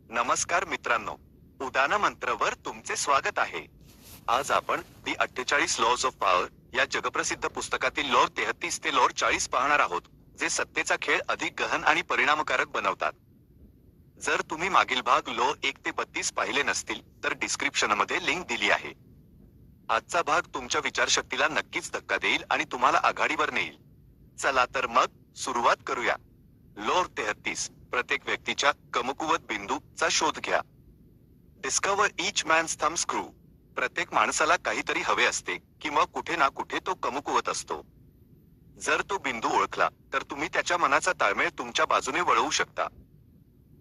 नमस्कार मित्रांनो, उदान मंत्रवर तुमचे स्वागत आहे. आज आपण दी 48 लॉज ऑफ पॉवर या जगप्रसिद्ध पुस्तकातील लॉ 33 ते लॉ 40 पाहणार आहोत, जे सत्तेचा खेळ अधिक गहन आणि परिणामकारक बनवतात. जर तुम्ही मागील भाग लॉ 1 ते 32 पाहिले नसतील तर डिस्क्रिप्शनमध्ये लिंक दिली आहे. आजचा भाग तुमच्या विचारशक्तीला नक्कीच धक्का देईल आणि तुम्हाला आघाडीवर नेईल. चला तर मग सुरुवात करूया. लॉ 33, प्रत्येक व्यक्तीच्या कमकुवत बिंदूचा शोध घ्या. डिस्कवर ईच मॅन्स थंब स्क्रू. प्रत्येक माणसाला काहीतरी हवे असते किंवा कुठे ना कुठे तो कमकुवत असतो. जर तो बिंदू ओळखला तर तुम्ही त्याच्या मनाचा ताळमेळ तुमच्या बाजूने वळवू शकता.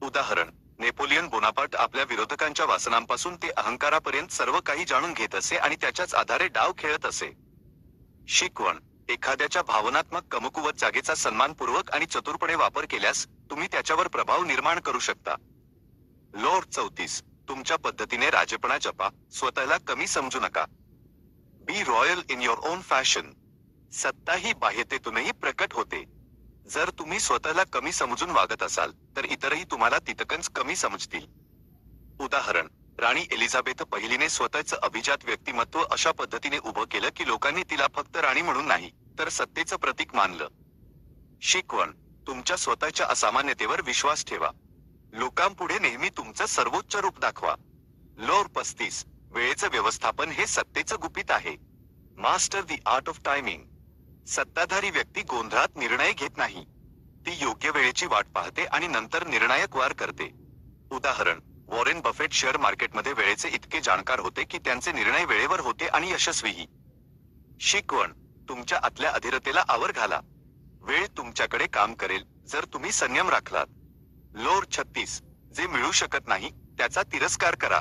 उदाहरण, नेपोलियन बोनापार्ट आपल्या विरोधकांच्या वासनांपासून ते अहंकारापर्यंत सर्व काही जाणून घेत असे आणि त्याच्याच आधारे डाव खेळत असे. शिकवण, एखाद्याच्या भावनात्मक कमकुवत जागेचा सन्मानपूर्वक आणि चतुरपणे वापर केल्यास तुम्ही त्याच्यावर प्रभाव निर्माण करू शकता. लॉ 34, तुमच्या पद्धतीने राजेपणा जपा, स्वतःला कमी समजू नका. Be royal in your own fashion. सत्ता ही बाह्यतेतूनही प्रकट होते. जर तुम्ही स्वतःला कमी समजून वागत असाल तर इतरही तुम्हाला तितकंच कमी समजतील. उदाहरण, राणी एलिझाबेथ पहिलीने स्वतःचं अभिजात व्यक्तिमत्व अशा पद्धतीने उभं केलं की लोकांनी तिला फक्त राणी म्हणून नाही तर सत्तेचं प्रतीक मानलं. शिकवण, तुमच्या स्वतःच्या असामान्यतेवर विश्वास ठेवा. लोकांपुढे नेहमी तुमचं सर्वोच्च रूप दाखवा. लॉ 35, वेळेचं व्यवस्थापन हे सत्तेचं गुपित आहे. Master the art of timing. सत्ताधारी व्यक्ती गोंधळात निर्णय घेत नाही. ती योग्य वेळेची वाट पाहते आणि नंतर निर्णायक वार करते. उदाहरण, वॉरेन बफेट शेअर मार्केटमध्ये वेळेचे इतके जाणकार होते की त्यांचे निर्णय वेळेवर होते आणि यशस्वीही. शिकवण, तुमच्या आतल्या अधीरतेला आवर घाला. वेळ तुमच्याकडे काम करेल जर तुम्ही संयम राखलात. लॉ 36, जे मिळू शकत नाही त्याचा तिरस्कार करा.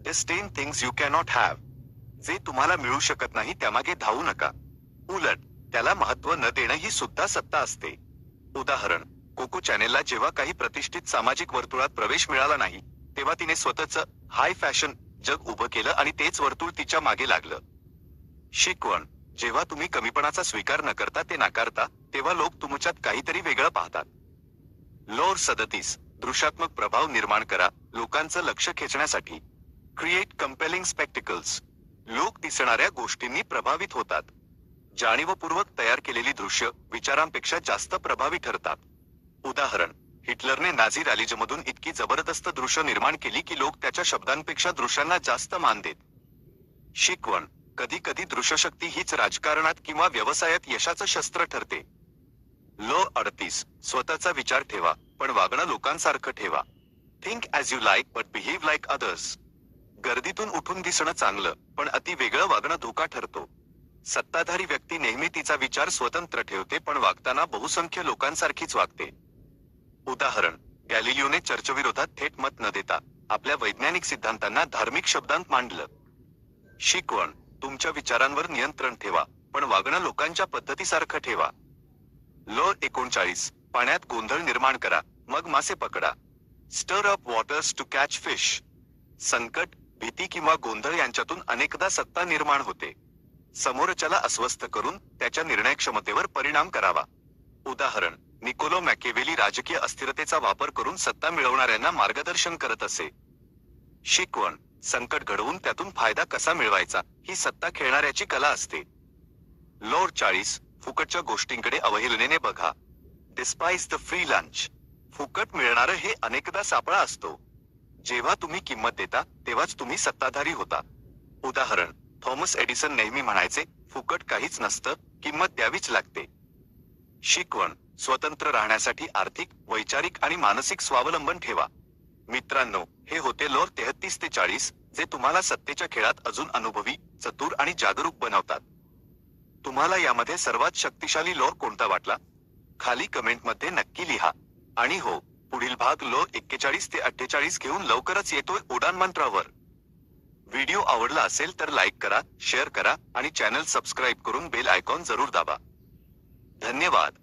Disdain things you cannot have. जे तुम्हाला मिळू शकत नाही त्यामागे धावू नका. उलट, त्याला महत्त्व न देणं ही सुद्धा सत्ता असते. उदाहरण, कोको चॅनेलला जेव्हा काही प्रतिष्ठित सामाजिक वर्तुळात प्रवेश मिळाला नाही तेव्हा तिने स्वतःचं हाय फॅशन जग उभं केलं आणि तेच वर्तुळ तिच्या मागे लागलं. शिकवण, जेव्हा तुम्ही कमीपणाचा स्वीकार न करता ते नाकारता तेव्हा लोक तुमच्यात काहीतरी वेगळं पाहतात. लॉ 37, दृश्यात्मक प्रभाव निर्माण करा, लोकांचं लक्ष खेचण्यासाठी. Create compelling spectacles. लोक दिसणाऱ्या गोष्टींनी प्रभावित होतात. जाणीवपूर्वक तयार केलेली दृश्य विचारांपेक्षा जास्त प्रभावी ठरतात. उदाहरण, हिटलरने नाझी रॅलिजमधून इतकी जबरदस्त दृश्य निर्माण केली की लोक त्याच्या शब्दांपेक्षा दृश्यांना जास्त मान देत. शिकवण, कधी कधी दृश्यशक्ती हीच राजकारणात किंवा व्यवसायात यशाचं शस्त्र ठरते. लॉ 38, स्वतःचा विचार ठेवा पण वागणं लोकांसारखं ठेवा. Think as you like but behave like others. गर्दीतून उठून दिसणं चांगलं पण अति वेगळं वागणं धोका ठरतो. सत्ताधारी व्यक्ती नेहमी तिचा विचार स्वतंत्र ठेवते पण वागताना बहुसंख्य लोकांसारखीच वागते. उदाहरण, गॅलिलिओने चर्चविरोधात थेट मत न देता आपल्या वैज्ञानिक सिद्धांतांना धार्मिक शब्दांत मांडलं. शिकवण, तुमच्या विचारांवर नियंत्रण ठेवा पण वागणं लोकांच्या पद्धतीसारखं ठेवा. लॉ 39, पाण्यात गोंधळ निर्माण करा मग मासे पकडा. Stir up waters to catch fish. संकट, भीती किंवा गोंधळ यांच्यातून अनेकदा सत्ता निर्माण होते. समोरच्याला अस्वस्थ करून त्याच्या निर्णय क्षमतेवर परिणाम करावा. उदाहरण, निकोलो मॅकेवेली राजकीय अस्थिरतेचा वापर करून सत्ता मिळवणाऱ्यांना मार्गदर्शन करत असे. शिकवण, संकट घडवून त्यातून फायदा कसा मिळवायचा ही सत्ता खेळणाऱ्याची कला असते. लॉ 40, फुकटच्या गोष्टींकडे अवहेलनेने बघा. Despise the free lunch. फुकट मिळणारं हे अनेकदा सापळा असतो. जेव्हा तुम्ही किंमत देता तेव्हाच तुम्ही सत्ताधारी होता. उदाहरण, थॉमस एडिसन नेहमी म्हणायचे, फुकट काहीच नसतं, किंमत द्यावीच लागते. शिकवण, स्वतंत्र राहण्यासाठी आर्थिक, वैचारिक आणि मानसिक स्वावलंबन ठेवा. मित्रांनो, हे होते लॉ 33 ते 40, जे तुम्हाला सत्तेच्या खेळात अजून अनुभवी, चतुर आणि जागरूक बनवतात. तुम्हाला यामध्ये सर्वात शक्तिशाली लॉ कोणता वाटला? खाली कमेंटमध्ये नक्की लिहा. आणि हो, पुढील भाग लॉ 41 ते 48 घेऊन लवकरच येतोय उडान मंत्रावर. व्हिडिओ आवडला असेल तर लाईक करा, शेअर करा आणि चॅनल सबस्क्राईब करून बेल आयकॉन जरूर दाबा. धन्यवाद.